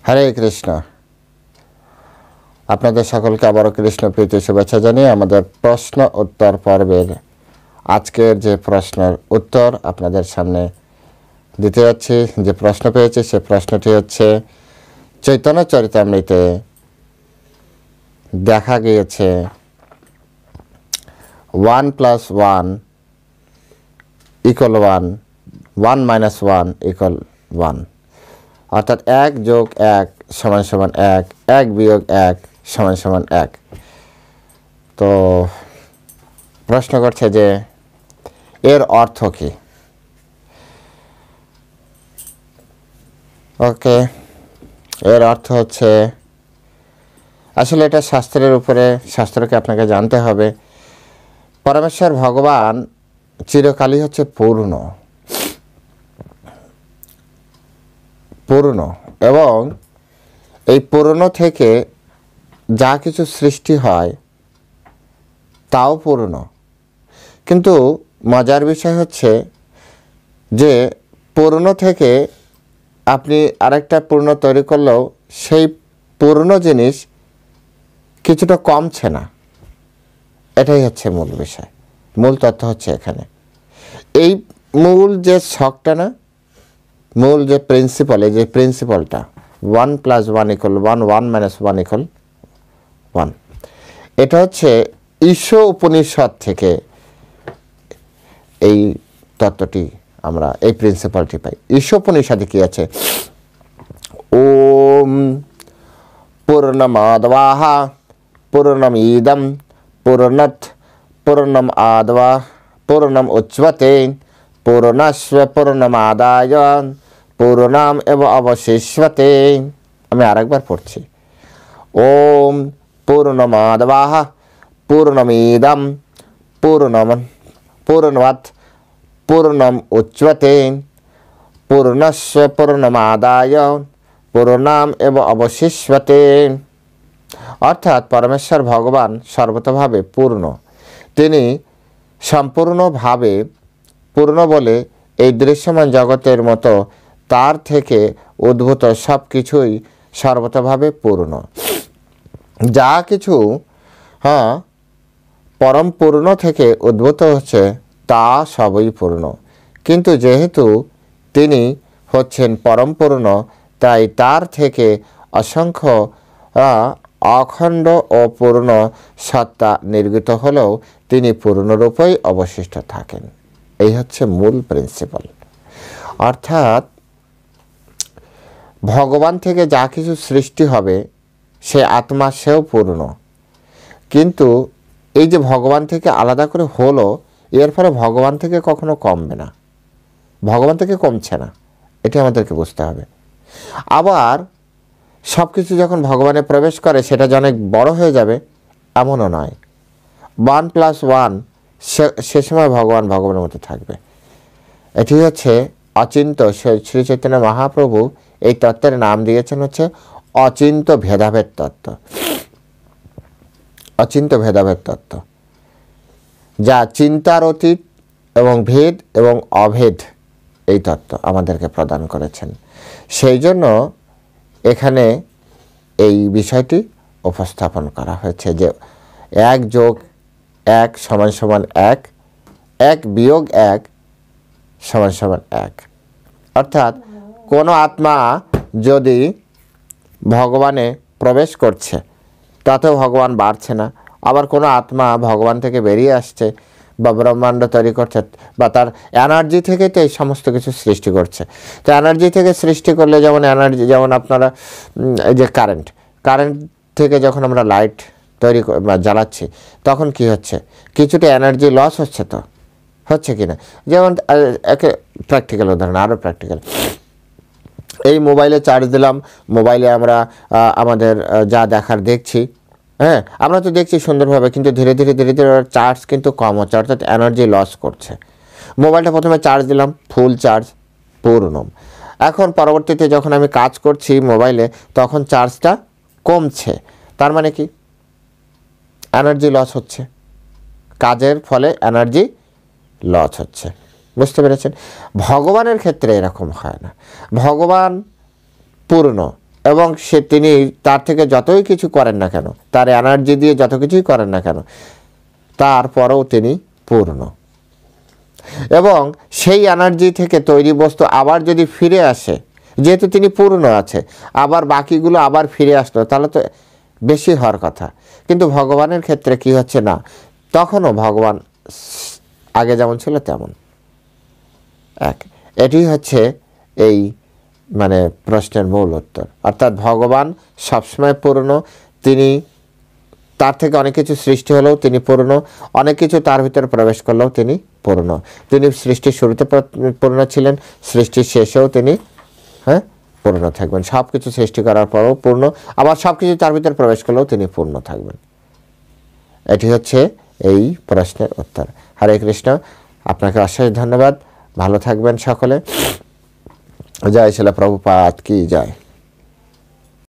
হরে কৃষ্ণ। আপনাদের সকলকে আবারও কৃষ্ণ প্রীতি শুভেচ্ছা জানিয়ে আমাদের প্রশ্ন উত্তর পর্বের আজকের যে প্রশ্নের উত্তর আপনাদের সামনে দিতে যাচ্ছি, যে প্রশ্ন পেয়েছি সে প্রশ্নটি হচ্ছে, চৈতন্য চরিতামৃতে দেখা গিয়েছে 1 + 1 = 1, 1 - 1 = 1, অর্থাৎ 1 + 1 = 1, 1 - 1 = 1। তো প্রশ্ন করছে যে এর অর্থ কি? ওকে, এর অর্থ হচ্ছে, আসলে এটা শাস্ত্রের উপরে, শাস্ত্রকে আপনাকে জানতে হবে। পরমেশ্বর ভগবান চিরকালই হচ্ছে পূর্ণ এবং এই পূর্ণ থেকে যা কিছু সৃষ্টি হয় তাও পূর্ণ। কিন্তু মজার বিষয় হচ্ছে যে পূর্ণ থেকে আপনি আরেকটা পূর্ণ তৈরি করলেও সেই পূর্ণ জিনিস কিছুটা কমছে না। এটাই হচ্ছে মূল বিষয়, মূল তথ্য হচ্ছে এখানে। এই মূল যে ছকটা না, মূল যে প্রিন্সিপাল, এই যে প্রিন্সিপালটা 1 + 1 = 1, 1 - 1 = 1, এটা হচ্ছে ঈশ উপনিষদ থেকে এই তত্ত্বটি আমরা, এই প্রিন্সিপালটি পাই। ঈশ উপনিষদে কি আছে? ওম পূর্ণমাদাবাহ পূর্ণমিদং পূর্ণাৎ পূর্ণমাদাবা পূর্ণম উচ্যতে পূর্ণস্য পূর্ণমাদায় পূর্ণমেব অবশিষ্যতে। আমি আরেকবার পড়ছি। ওম পূর্ণমাদাবাহ পূর্ণমিদং পূর্ণাৎ পূর্ণম উচ্যতে পূর্ণস্য পূর্ণমাদায় পূর্ণমেব অবশিষ্যতে। অর্থাৎ পরমেশ্বর ভগবান সর্বতভাবে পূর্ণ। তিনি সম্পূর্ণভাবে পূর্ণ বলে এই দৃশ্যমান জগতের মতো তার থেকে উদ্ভূত সব কিছুই সর্বতভাবে পূর্ণ। যা কিছু পরম পূর্ণ থেকে উদ্ভূত হচ্ছে তা সবই পূর্ণ। কিন্তু যেহেতু তিনি হচ্ছেন পরম পূর্ণ, তাই তার থেকে অসংখ্য অখণ্ড ও পূর্ণ সত্তা নির্গত হলেও তিনি পূর্ণরূপেই অবশিষ্ট থাকেন। এই হচ্ছে মূল প্রিন্সিপাল। অর্থাৎ ভগবান থেকে যা কিছু সৃষ্টি হবে সে আত্মা, সেও পূর্ণ। কিন্তু এই যে ভগবান থেকে আলাদা করে হলো, এর ফলে ভগবান থেকে কখনো কমবে না, ভগবান থেকে কমছে না, এটি আমাদেরকে বুঝতে হবে। আবার সব কিছু যখন ভগবানে প্রবেশ করে সেটা যে অনেক বড় হয়ে যাবে এমনও নয়। 1 + 1 সে সময় ভগবান ভগবানের মধ্যে থাকবে। এটি হচ্ছে অচিন্ত। শ্রী চৈতন্য মহাপ্রভু এই তত্ত্বের নাম দিয়েছেন হচ্ছে অচিন্ত ভেদাভেদ তত্ত্ব। অচিন্ত ভেদাভেদ তত্ত্ব, যা চিন্তার অতীত এবং ভেদ এবং অভেদ এই তত্ত্ব আমাদেরকে প্রদান করেছেন। সেই জন্য এখানে এই বিষয়টি উপস্থাপন করা হয়েছে যে 1 + 1 = 1, 1 - 1 = 1। অর্থাৎ কোনো আত্মা যদি ভগবানে প্রবেশ করছে তাতেও ভগবান বাড়ছে না, আবার কোনো আত্মা ভগবান থেকে বেরিয়ে আসছে বা ব্রহ্মাণ্ড তৈরি করছে বা তার এনার্জি থেকে তো এই সমস্ত কিছু সৃষ্টি করছে। তো এনার্জি থেকে সৃষ্টি করলে যেমন এনার্জি, যেমন আপনারা এই যে কারেন্ট থেকে যখন আমরা লাইট তৈরি বা জ্বালাচ্ছি তখন কি হচ্ছে? কিছুটা এনার্জি লস হচ্ছে, তো হচ্ছে কি না? যেমন একে প্র্যাকটিক্যাল উদাহরণ, আরও প্র্যাকটিক্যাল, এই মোবাইলে চার্জ দিলাম, মোবাইলে আমরা আমাদের যা দেখার দেখছি, হ্যাঁ আমরা তো দেখছি সুন্দরভাবে, কিন্তু ধীরে ধীরে চার্জ কিন্তু কম হচ্ছে, অর্থাৎ এনার্জি লস করছে। মোবাইলটা প্রথমে চার্জ দিলাম, ফুল চার্জ, পূর্ণ। এখন পরবর্তীতে যখন আমি কাজ করছি মোবাইলে তখন চার্জটা কমছে, তার মানে কি? এনার্জি লস হচ্ছে, কাজের ফলে এনার্জি লস হচ্ছে। বুঝতে পেরেছেন? ভগবানের ক্ষেত্রে এরকম হয় না। ভগবান পূর্ণ, এবং তিনি তার থেকে যতই কিছু করেন না কেন, তার এনার্জি দিয়ে যত কিছুই করেন না কেন, তারপরেও তিনি পূর্ণ। এবং সেই এনার্জি থেকে তৈরি বস্তু আবার যদি ফিরে আসে, যেহেতু তিনি পূর্ণ আছে, আবার বাকিগুলো আবার ফিরে আসলো, তাহলে তো বেশি হওয়ার কথা। কিন্তু ভগবানের ক্ষেত্রে কি হচ্ছে না, তখনও ভগবান আগে যেমন ছিল তেমন এক। এটি হচ্ছে এই মানে প্রশ্নের মূল উত্তর। অর্থাৎ ভগবান সবসময় পূর্ণ, তিনি তার থেকে অনেক কিছু সৃষ্টি হলেও তিনি পূর্ণ, অনেক কিছু তার ভিতরে প্রবেশ করলেও তিনি পূর্ণ। তিনি সৃষ্টির শুরুতে পূর্ণ ছিলেন, সৃষ্টির শেষেও তিনি পূর্ণ থাকবেন। সব কিছু সৃষ্টি করার পরেও পূর্ণ, আবার সব কিছু তার ভিতরে প্রবেশ করলেও তিনি পূর্ণ থাকবেন। এটি হচ্ছে এই প্রশ্নের উত্তর। হরে কৃষ্ণ। আপনাকে অশেষ ধন্যবাদ। ভালো থাকবেন সকলে। জয় শিলা প্রভুপাদ কি জয়।